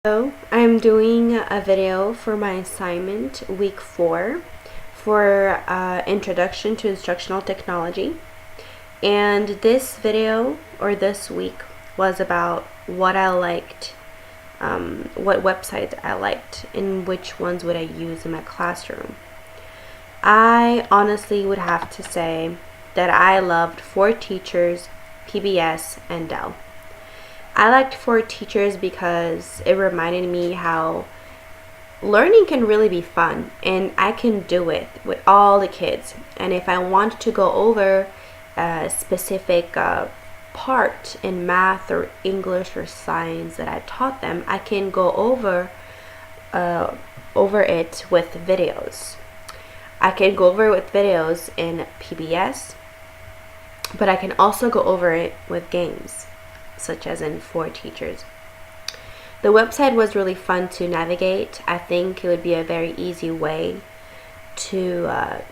So I'm doing a video for my assignment week 4 for Introduction to Instructional Technology, and this video or this week was about what I liked, what websites I liked and which ones would I use in my classroom. I honestly would have to say that I loved 4Teachers, PBS, and Dell. I liked 4Teachers because it reminded me how learning can really be fun, and I can do it with all the kids. And if I want to go over a specific part in math or English or science that I taught them, I can go over it with videos. I can go over it with videos in PBS, but I can also go over it with games, such as in 4Teachers. The website was really fun to navigate. I think it would be a very easy way to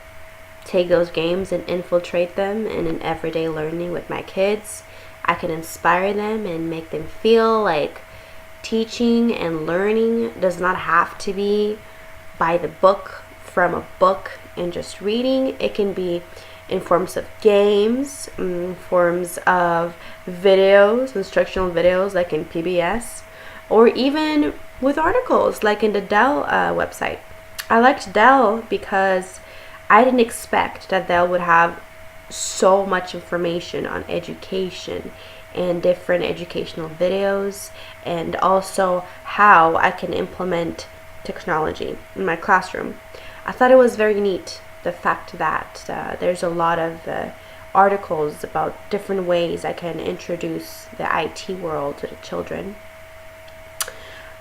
take those games and infiltrate them in an everyday learning with my kids. I can inspire them and make them feel like teaching and learning does not have to be by the book, from a book and just reading. It can be in forms of games, in forms of videos, instructional videos like in PBS, or even with articles like in the Dell website. I liked Dell because I didn't expect that Dell would have so much information on education and different educational videos, and also how I can implement technology in my classroom. I thought it was very neat, the fact that there's a lot of articles about different ways I can introduce the IT world to the children.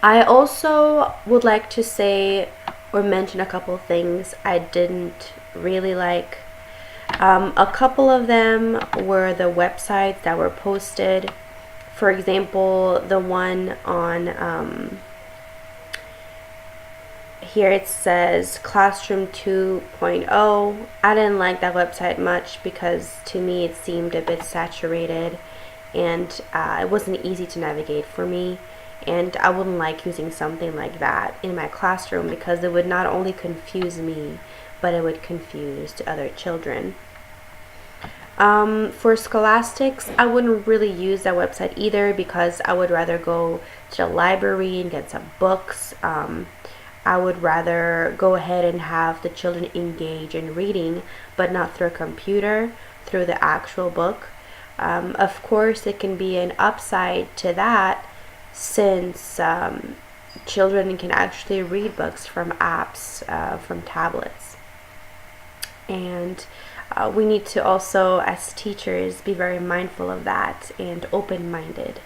I also would like to say or mention a couple of things I didn't really like. A couple of them were the websites that were posted. For example, the one on here it says Classroom 2.0. I didn't like that website much because to me it seemed a bit saturated, and it wasn't easy to navigate for me, and I wouldn't like using something like that in my classroom because it would not only confuse me, but it would confuse the other children. For Scholastics, I wouldn't really use that website either because I would rather go to the library and get some books. I would rather go ahead and have the children engage in reading, but not through a computer, through the actual book. Of course, it can be an upside to that, since children can actually read books from apps, from tablets. And we need to also, as teachers, be very mindful of that and open-minded,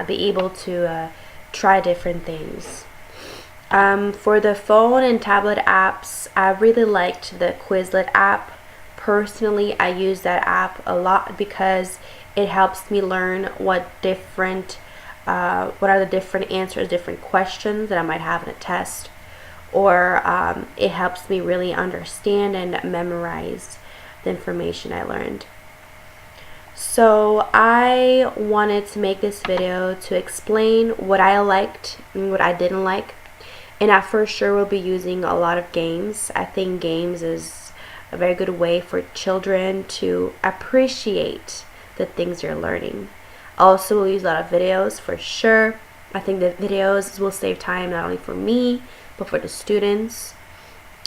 be able to try different things. For the phone and tablet apps, I really liked the Quizlet app. Personally, I use that app a lot because it helps me learn what are the different answers, different questions that I might have in a test, or it helps me really understand and memorize the information I learned. So I wanted to make this video to explain what I liked and what I didn't like. And I for sure will be using a lot of games. I think games is a very good way for children to appreciate the things they're learning. Also, we'll use a lot of videos for sure. I think the videos will save time not only for me, but for the students.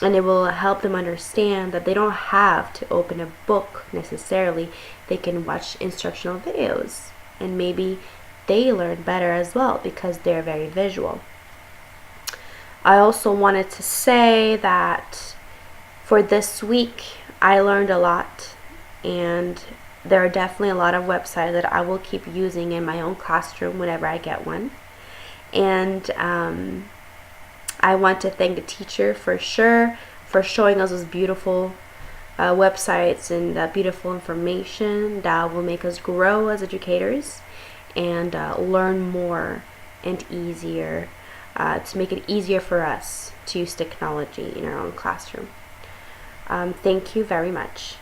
And it will help them understand that they don't have to open a book necessarily. They can watch instructional videos. And maybe they learn better as well because they're very visual. I also wanted to say that for this week, I learned a lot, and there are definitely a lot of websites that I will keep using in my own classroom whenever I get one. And I want to thank the teacher for sure for showing us those beautiful websites and beautiful information that will make us grow as educators and learn more and easier, to make it easier for us to use technology in our own classroom. Thank you very much.